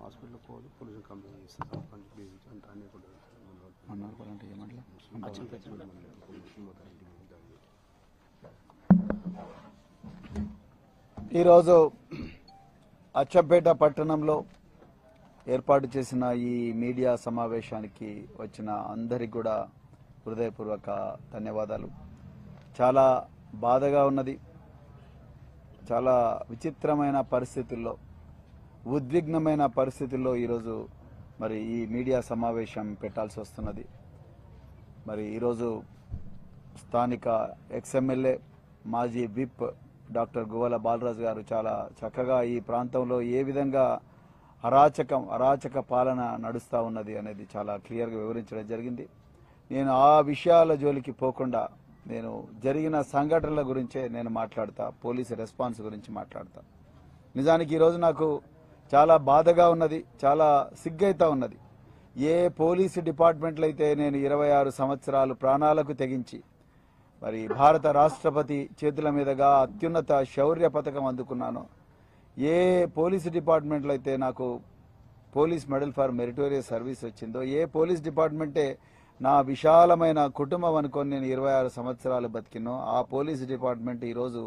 Hospital పోవాలి police complaint చేస్తారు sarpanch basic అంటే అన్నీ కూడా అంటే ఏమంటే ఈరోజు అచ్చంపేట పట్టణంలో ఏర్పాటు చేసిన ఈ మీడియా సమావేశానికి వచ్చిన అందరికి కూడా హృదయపూర్వక ధన్యవాదాలు. చాలా బాధగా ఉన్నది. చాలా విచిత్రమైన పరిస్థితుల్లో, ఉద్విగ్నమైన పరిస్థితుల్లో ఈరోజు మరి ఈ మీడియా సమావేశం పెట్టాల్సి వస్తున్నది. మరి ఈరోజు స్థానిక ఎక్స్ఎమ్మెల్యే మాజీ విప్ డాక్టర్ గువ్వల బాలరాజు గారు చాలా చక్కగా ఈ ప్రాంతంలో ఏ విధంగా అరాచక పాలన నడుస్తూ ఉన్నది అనేది చాలా క్లియర్గా వివరించడం జరిగింది. నేను ఆ విషయాల జోలికి పోకుండా నేను జరిగిన సంఘటనల గురించే నేను మాట్లాడతా, పోలీసు రెస్పాన్స్ గురించి మాట్లాడతా. నిజానికి ఈరోజు నాకు చాలా బాధగా ఉన్నది, చాలా సిగ్గైతా ఉన్నది. ఏ పోలీసు డిపార్ట్మెంట్లో అయితే నేను 26 సంవత్సరాలు ప్రాణాలకు తెగించి మరి భారత రాష్ట్రపతి చేతుల మీదుగా అత్యున్నత శౌర్య పథకం అందుకున్నాను, ఏ పోలీసు డిపార్ట్మెంట్లో అయితే నాకు police medal for meritorious service వచ్చిందో, ఏ పోలీస్ డిపార్ట్మెంటే నా విశాలమైన కుటుంబం అనుకొని నేను 26 సంవత్సరాలు బతికినో, ఆ పోలీసు డిపార్ట్మెంట్ ఈరోజు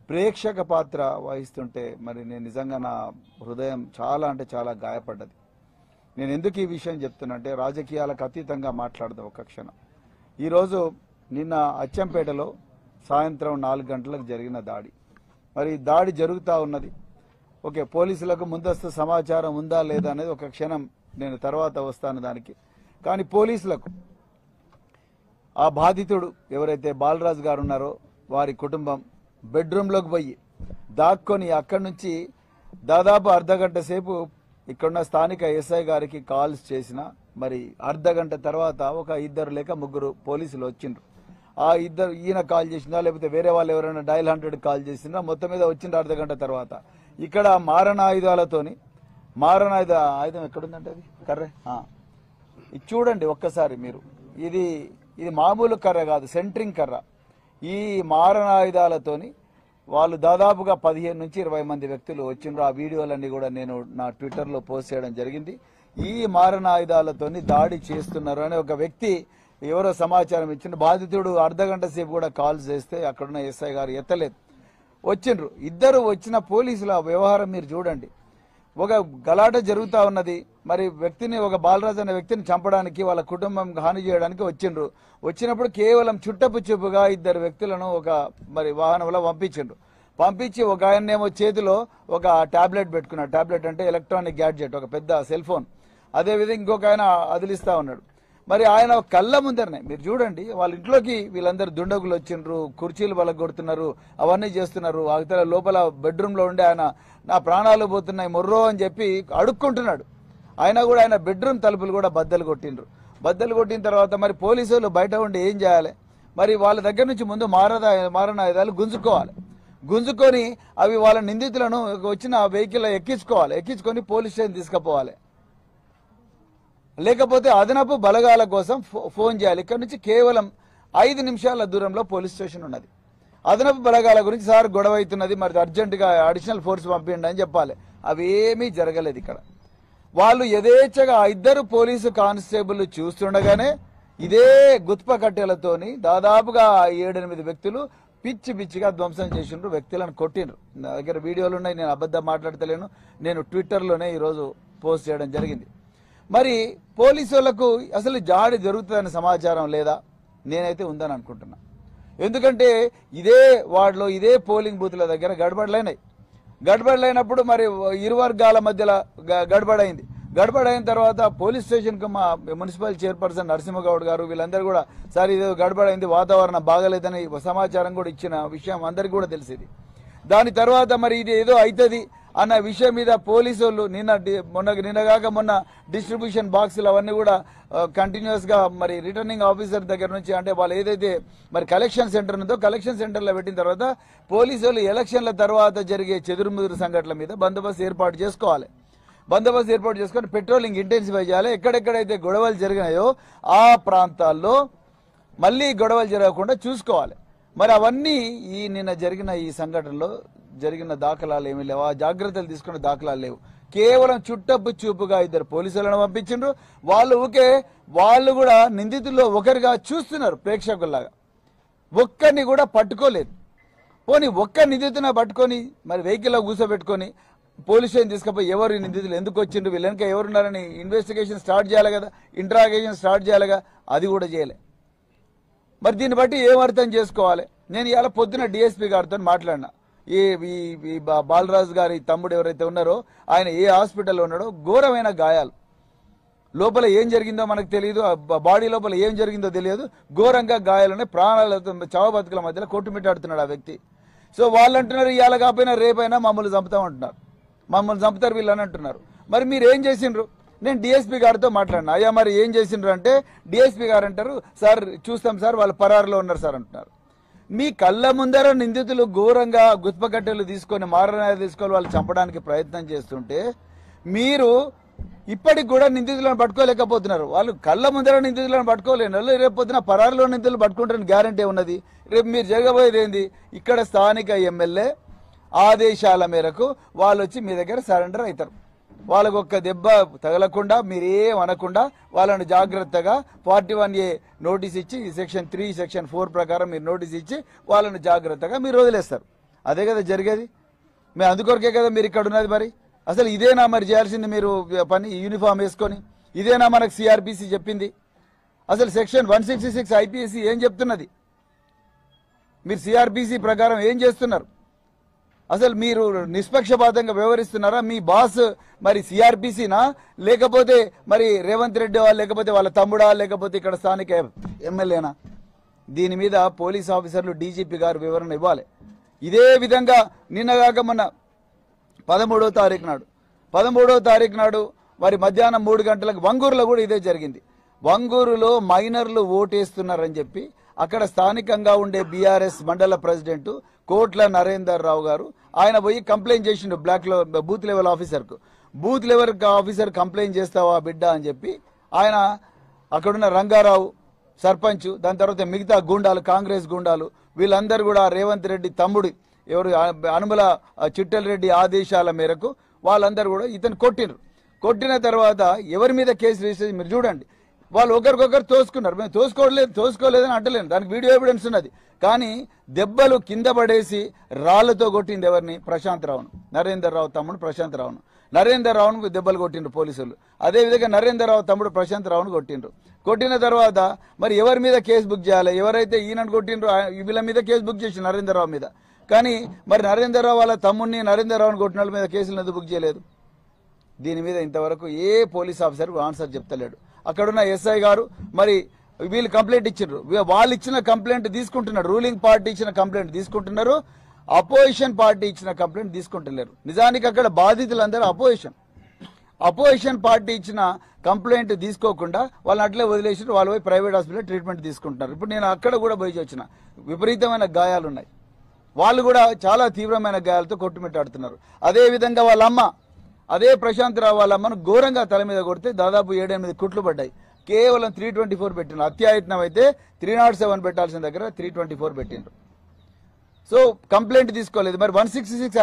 ప్రేక్షక పాత్ర వహిస్తుంటే మరి నేను నిజంగా నా హృదయం చాలా అంటే చాలా గాయపడ్డది. నేను ఎందుకు ఈ విషయం చెప్తున్నా అంటే రాజకీయాలకు అతీతంగా మాట్లాడదాం ఒక క్షణం. ఈరోజు నిన్న అచ్చంపేటలో సాయంత్రం 4 గంటలకు జరిగిన దాడి, మరి దాడి జరుగుతూ ఉన్నది. ఓకే, పోలీసులకు ముందస్తు సమాచారం ఉందా లేదా అనేది ఒక క్షణం నేను తర్వాత వస్తాను దానికి. కానీ పోలీసులకు ఆ బాధితుడు ఎవరైతే బాలరాజు గారు ఉన్నారో వారి కుటుంబం బెడ్రూమ్లోకి పోయి దాక్కొని అక్కడి నుంచి దాదాపు అర్ధగంట సేపు ఇక్కడున్న స్థానిక ఎస్ఐ గారికి కాల్స్ చేసిన మరి అర్ధగంట తర్వాత ఒక 2 లేక 3 పోలీసులు వచ్చిండ్రు. ఆ ఇద్దరు ఈయన కాల్ చేసినా లేకపోతే వేరే వాళ్ళు ఎవరైనా డయల్ 100 కాల్ చేసినా మొత్తం మీద వచ్చిండ్రు అర్ధగంట తర్వాత. ఇక్కడ ఆయుధం ఎక్కడుందంటే అది కర్రే ఇది చూడండి ఒక్కసారి మీరు, ఇది మామూలు కర్ర కాదు, సెంట్రింగ్ కర్ర. ఈ ఆయుధాలతోని వాళ్ళు దాదాపుగా 15 నుంచి 20 మంది వ్యక్తులు వచ్చిండ్రు. ఆ వీడియోలన్నీ కూడా నేను నా ట్విట్టర్లో పోస్ట్ చేయడం జరిగింది. ఈ ఆయుధాలతోని దాడి చేస్తున్నారు అని ఒక వ్యక్తి ఎవరో సమాచారం ఇచ్చిండ్రు. బాధితుడు అర్ధగంట సేపు కూడా కాల్స్ చేస్తే అక్కడున్న ఎస్ఐ గారు ఎత్తలేదు. వచ్చిండ్రు ఇద్దరు. వచ్చిన పోలీసుల వ్యవహారం మీరు చూడండి. ఒక గలాట జరుగుతూ ఉన్నది. మరి వ్యక్తిని, ఒక బాలరాజు అనే వ్యక్తిని చంపడానికి, వాళ్ళ కుటుంబం హాని చేయడానికి వచ్చిండ్రు. వచ్చినప్పుడు కేవలం చుట్టపు చూపుగా 2 వ్యక్తులను ఒక మరి వాహనంలో పంపించి ఒక ఆయన్నేమో చేతిలో ఒక టాబ్లెట్ పెట్టుకున్నాడు. టాబ్లెట్ అంటే ఎలక్ట్రానిక్ గ్యాడ్జెట్, ఒక పెద్ద సెల్ ఫోన్. అదేవిధంగా ఇంకొక ఆయన అదిలిస్తా ఉన్నాడు. మరి ఆయన కళ్ళ ముందరనే మీరు చూడండి, వాళ్ళ ఇంట్లోకి వీళ్ళందరూ దుండగులు వచ్చిండ్రు, కుర్చీలు బలగొడుతున్నారు, అవన్నీ చేస్తున్నారు. అవతల లోపల బెడ్రూమ్లో ఉండి ఆయన నా ప్రాణాలు పోతున్నాయి మొర్రో అని చెప్పి అడుక్కుంటున్నాడు. ఆయన కూడా ఆయన బెడ్రూమ్ తలుపులు కూడా బద్దలు కొట్టిండ్రు. బద్దలు కొట్టిన తర్వాత మరి పోలీసులు బయట ఉండి ఏం చేయాలి? మరి వాళ్ళ దగ్గర నుంచి ముందు మారణాయుధాలు గుంజుకొని అవి వాళ్ళ నిందితులను వచ్చిన వెహికల్ ఎక్కించుకొని పోలీస్ స్టేషన్ తీసుకుపోవాలి. లేకపోతే అదనపు బలగాల కోసం ఫోన్ చేయాలి. ఇక్కడ నుంచి కేవలం 5 నిమిషాల దూరంలో పోలీస్ స్టేషన్ ఉన్నది. అదనపు బలగాల గురించి సార్ గొడవ అవుతున్నది, మరి అర్జెంటుగా అడిషనల్ ఫోర్స్ పంపించండి అని చెప్పాలి. అవి ఏమీ జరగలేదు. ఇక్కడ వాళ్ళు యథేచ్ఛగా 2 పోలీసు కానిస్టేబుల్ చూస్తుండగానే ఇదే గుత్ప కట్టెలతోని దాదాపుగా 7-8 వ్యక్తులు పిచ్చిగా ధ్వంసం చేసిండ్రు, వ్యక్తులను కొట్టిండ్రు. నా దగ్గర వీడియోలు ఉన్నాయి, నేను అబద్ధం మాట్లాడతలేను. నేను ట్విట్టర్లోనే ఈరోజు పోస్ట్ చేయడం జరిగింది. మరి పోలీసు వాళ్ళకు అసలు జాడి జరుగుతుందనే సమాచారం లేదా? నేనైతే ఉందని అనుకుంటున్నా. ఎందుకంటే ఇదే వార్డులో, ఇదే పోలింగ్ బూత్ల దగ్గర గడబడలైనప్పుడు మరి ఇరు వర్గాల మధ్యలో గడబడైన తర్వాత పోలీస్ స్టేషన్కు మా మున్సిపల్ చైర్పర్సన్ నరసింహగౌడ్ గారు వీళ్ళందరూ కూడా సార్ ఇది గడబడైంది, వాతావరణం బాగలేదని సమాచారం కూడా ఇచ్చిన విషయం అందరికీ కూడా తెలిసింది. దాని తర్వాత మరి ఇది ఏదో అవుతుంది అన్న విషయం మీద పోలీసు వాళ్ళు నిన్నగాక మొన్న డిస్ట్రిబ్యూషన్ బాక్సులు అవన్నీ కూడా కంటిన్యూస్ గా మరి రిటర్నింగ్ ఆఫీసర్ దగ్గర నుంచి, అంటే వాళ్ళు ఏదైతే మరి కలెక్షన్ సెంటర్ ఉందో కలెక్షన్ సెంటర్ లో పెట్టిన తర్వాత పోలీసు వాళ్ళు ఎలక్షన్ల తర్వాత జరిగే చెదురుముదురు సంఘటనల మీద బందోబస్తు ఏర్పాటు చేసుకొని పెట్రోలింగ్ ఇంటెన్సిఫై చేయాలి. ఎక్కడెక్కడైతే గొడవలు జరిగినాయో ఆ ప్రాంతాల్లో మళ్ళీ గొడవలు జరగకుండా చూసుకోవాలి. మరి అవన్నీ నిన్న జరిగిన ఈ సంఘటనలో జరిగిన దాఖలాలు ఏమీ లేవు, ఆ జాగ్రత్తలు తీసుకున్న దాఖలాలు లేవు. కేవలం చుట్టపు చూపుగా ఇద్దరు పోలీసులను పంపించిండ్రు. వాళ్ళు కూడా నిందితుల్లో ఒకరిగా చూస్తున్నారు ప్రేక్షకుల్లాగా. ఒక్కరిని కూడా పట్టుకోలేదు. పోనీ ఒక్క నిందితున పట్టుకొని మరి వెహికల్లో కూర్చోబెట్టుకొని పోలీస్ స్టేషన్ తీసుకుపోయి ఎవరు నిందితులు ఎందుకు వచ్చిండ్రు, వీళ్ళెనక ఎవరున్నారని ఇన్వెస్టిగేషన్ స్టార్ట్ చేయాలి కదా, ఇంట్రాగేషన్ స్టార్ట్ చేయాలిగా, అది కూడా చేయలే. మరి దీన్ని బట్టి ఏం అర్థం చేసుకోవాలి? నేను ఇవాళ పొద్దున డిఎస్పీ గారితో మాట్లాడినా. ఈ బాలరాజు గారి తమ్ముడు ఎవరైతే ఉన్నారో ఆయన ఏ హాస్పిటల్లో ఉన్నాడో ఘోరమైన గాయాలు, లోపల ఏం జరిగిందో మనకు తెలియదు, బాడీ లోపల ఏం జరిగిందో తెలియదు, ఘోరంగా గాయాలున్నాయి, ప్రాణాలతో చావు బతుకుల మధ్యలో కొట్టుమిట్టాడుతున్నాడు ఆ వ్యక్తి. సో వాళ్ళు అంటున్నారు ఇవాళ కాకపోయినా రేపైనా మమ్మల్ని చంపుతామంటున్నారు, మమ్మల్ని చంపుతారు వీళ్ళు అని అంటున్నారు. మరి మీరు ఏం చేసిండ్రు? నేను డిఎస్పీ గారితో మాట్లాడినా. అయ్యా మరి ఏం చేసిండ్రు అంటే డిఎస్పీ గారు అంటారు, సార్ చూస్తాం సార్ వాళ్ళు పరారులో ఉన్నారు సార్ అంటున్నారు. మీ కళ్ళ ముందర నిందితులు ఘోరంగా గుత్పకట్టెలు తీసుకొని మారణాలు తీసుకొని వాళ్ళు చంపడానికి ప్రయత్నం చేస్తుంటే మీరు ఇప్పటికి కూడా నిందితులను పట్టుకోలేకపోతున్నారు. వాళ్ళు కళ్ళ ముందర నిందితులను పట్టుకోలేని వాళ్ళు రేపు పొద్దున పరారులో నిందితులు పట్టుకుంటారని గ్యారంటీ ఉన్నది. రేపు మీరు జరగబోయేది ఏంది? ఇక్కడ స్థానిక ఎమ్మెల్యే ఆదేశాల మేరకు వాళ్ళు వచ్చి మీ దగ్గర సరెండర్ అవుతారు. వాళ్ళకు ఒక్క దెబ్బ తగలకుండా మీరేం అనకుండా వాళ్ళను జాగ్రత్తగా 41A నోటీస్ ఇచ్చి సెక్షన్ 3 సెక్షన్ 4 ప్రకారం మీరు నోటీస్ ఇచ్చి వాళ్ళను జాగ్రత్తగా మీరు వదిలేస్తారు. అదే కదా జరిగేది. మేము అందుకొరకే కదా మీరు ఇక్కడ ఉన్నది. మరి అసలు ఇదేనా మరి చేయాల్సింది మీరు పని? యూనిఫామ్ వేసుకొని ఇదేనా మనకు సిఆర్పిసి చెప్పింది? అసలు సెక్షన్ 166 IPC ఏం చెప్తున్నది? మీరు సిఆర్పిసి ప్రకారం ఏం చేస్తున్నారు? అసలు మీరు నిష్పక్షపాతంగా వ్యవహరిస్తున్నారా? మీ బాస్ మరి సిఆర్పిసినా లేకపోతే మరి రేవంత్ రెడ్డి లేకపోతే వాళ్ళ తమ్ముడా లేకపోతే ఇక్కడ స్థానిక ఎమ్మెల్యేనా? దీని మీద పోలీస్ ఆఫీసర్లు డీజీపీ గారు వివరణ ఇవ్వాలి. ఇదే విధంగా నిన్నగాక మొన్న 13వ తారీఖు నాడు మరి మధ్యాహ్నం 3 గంటలకు వంగూరులో కూడా ఇదే జరిగింది. వంగూరులో మైనర్లు ఓటేస్తున్నారని చెప్పి అక్కడ స్థానికంగా ఉండే బీఆర్ఎస్ మండల ప్రెసిడెంట్ కోట్ల నరేందర్ రావు గారు ఆయన పోయి కంప్లైంట్ చేసిండు బూత్ లెవెల్ ఆఫీసర్కు. బూత్ లెవెల్ ఆఫీసర్ కంప్లైంట్ చేస్తావా బిడ్డ అని చెప్పి ఆయన అక్కడున్న రంగారావు సర్పంచ్, దాని తర్వాత మిగతా గూండాలు, కాంగ్రెస్ గూండాలు వీళ్ళందరూ కూడా రేవంత్ రెడ్డి తమ్ముడు ఎవరు అనుమల చిట్టెల రెడ్డి ఆదేశాల మేరకు వాళ్ళందరూ కూడా ఇతను కొట్టిన తర్వాత ఎవరి మీద కేసు రిజిస్టర్ మీరు చూడండి. వాళ్ళు ఒకరికొకరు తోసుకున్నారు. మేము తోసుకోలేదని అంటలేను, దానికి వీడియో ఎవిడెన్స్ ఉన్నది. కానీ దెబ్బలు కింద పడేసి రాళ్లతో కొట్టింది ఎవరిని? ప్రశాంత్ రావును, నరేందర్ రావు తమ్ముడు ప్రశాంత్ రావును. నరేందర్ రావును దెబ్బలు కొట్టిండ్రు పోలీసులు. అదేవిధంగా నరేందర్ రావు తమ్ముడు ప్రశాంత్ రావును కొట్టిండ్రు. కొట్టిన తర్వాత మరి ఎవరి మీద కేసు బుక్ చేయాలి? ఎవరైతే ఈయనను కొట్టిండ్రో వీళ్ళ మీద కేసు బుక్ చేసి నరేందర్ రావు మీద. కానీ మరి నరేందర్ రావు వాళ్ళ తమ్ముడిని నరేందర్ రావును కొట్టిన వాళ్ళ మీద కేసులు ఎందుకు బుక్ చేయలేదు? దీని మీద ఇంతవరకు ఏ పోలీస్ ఆఫీసర్ ఆన్సర్ చెప్తలేడు. అక్కడున్న ఎస్ఐ గారు మరి వీళ్ళు కంప్లైంట్ ఇచ్చిండ్రు, వాళ్ళు ఇచ్చిన కంప్లైంట్ తీసుకుంటున్నారు. రూలింగ్ పార్టీ ఇచ్చిన కంప్లైంట్ తీసుకుంటున్నారు, అపోజిషన్ పార్టీ ఇచ్చిన కంప్లైంట్ తీసుకుంటున్నారు. నిజానికి అక్కడ బాధితులందరూ అపోజిషన్ పార్టీ ఇచ్చిన కంప్లైంట్ తీసుకోకుండా వాళ్ళని అట్లే వదిలేసి వాళ్ళు పోయి ప్రైవేట్ హాస్పిటల్ ట్రీట్మెంట్ తీసుకుంటున్నారు. ఇప్పుడు నేను అక్కడ కూడా పోయి వచ్చిన, విపరీతమైన గాయాలు ఉన్నాయి. వాళ్ళు కూడా చాలా తీవ్రమైన గాయాలతో కొట్టుమిట్టాడుతున్నారు. అదేవిధంగా వాళ్ళ అమ్మ, అదే ప్రశాంత్ రావు వాళ్ళ అమ్మను ఘోరంగా తల మీద కొడితే దాదాపు 7-8 కుట్లు పడ్డాయి. కేవలం 324 పెట్టిండ్రు. అత్యాయత్నం అయితే 307 పెట్టాల్సిన దగ్గర 324 పెట్టిండ్రు. సో కంప్లైంట్ తీసుకోలేదు. మరి 166